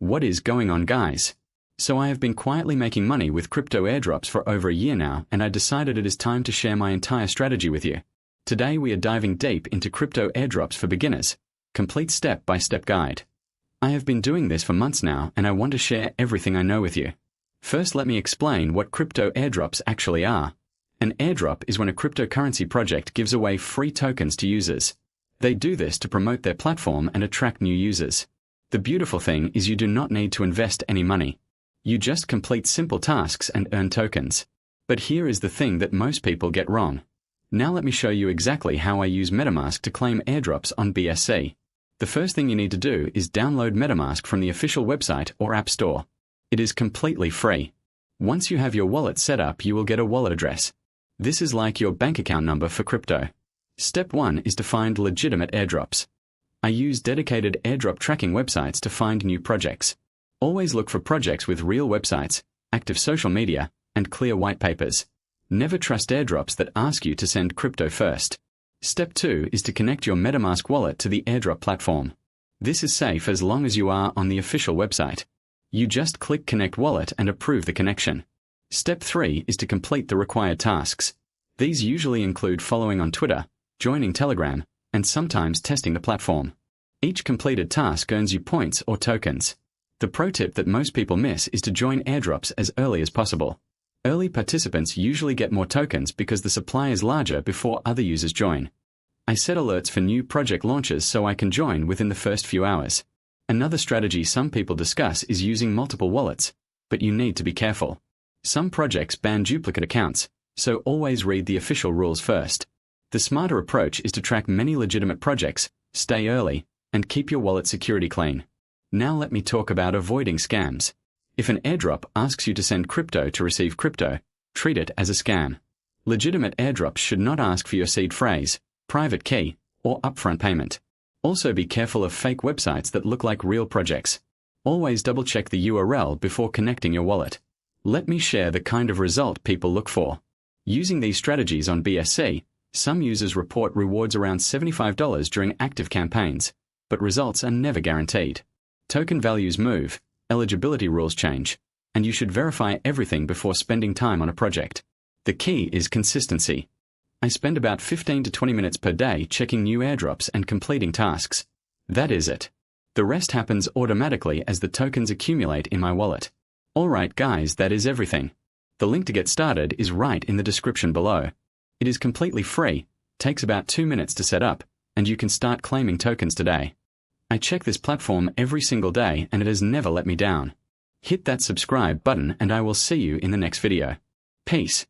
What is going on, guys? So I have been quietly making money with crypto airdrops for over a year now, and I decided it is time to share my entire strategy with you. Today we are diving deep into crypto airdrops for beginners, complete step-by-step guide. I have been doing this for months now, and I want to share everything I know with you. First, let me explain what crypto airdrops actually are. An airdrop is when a cryptocurrency project gives away free tokens to users. They do this to promote their platform and attract new users. The beautiful thing is you do not need to invest any money. You just complete simple tasks and earn tokens. But here is the thing that most people get wrong. Now let me show you exactly how I use MetaMask to claim airdrops on BSC. The first thing you need to do is download MetaMask from the official website or app store. It is completely free. Once you have your wallet set up, you will get a wallet address. This is like your bank account number for crypto. Step 1 is to find legitimate airdrops. I use dedicated airdrop tracking websites to find new projects. Always look for projects with real websites, active social media, and clear white papers. Never trust airdrops that ask you to send crypto first. Step 2 is to connect your MetaMask wallet to the airdrop platform. This is safe as long as you are on the official website. You just click Connect Wallet and approve the connection. Step 3 is to complete the required tasks. These usually include following on Twitter, joining Telegram, and sometimes testing the platform. Each completed task earns you points or tokens. The pro tip that most people miss is to join airdrops as early as possible. Early participants usually get more tokens because the supply is larger before other users join. I set alerts for new project launches so I can join within the first few hours. Another strategy some people discuss is using multiple wallets, but you need to be careful. Some projects ban duplicate accounts, so always read the official rules first. The smarter approach is to track many legitimate projects, stay early, and keep your wallet security clean. Now let me talk about avoiding scams. If an airdrop asks you to send crypto to receive crypto, treat it as a scam. Legitimate airdrops should not ask for your seed phrase, private key, or upfront payment. Also be careful of fake websites that look like real projects. Always double-check the URL before connecting your wallet. Let me share the kind of result people look for. Using these strategies on BSC, some users report rewards around $75 during active campaigns, but results are never guaranteed. Token values move, eligibility rules change, and you should verify everything before spending time on a project. The key is consistency. I spend about 15 to 20 minutes per day checking new airdrops and completing tasks. That is it. The rest happens automatically as the tokens accumulate in my wallet. Alright guys, that is everything. The link to get started is right in the description below. It is completely free, takes about 2 minutes to set up, and you can start claiming tokens today. I check this platform every single day and it has never let me down. Hit that subscribe button and I will see you in the next video. Peace.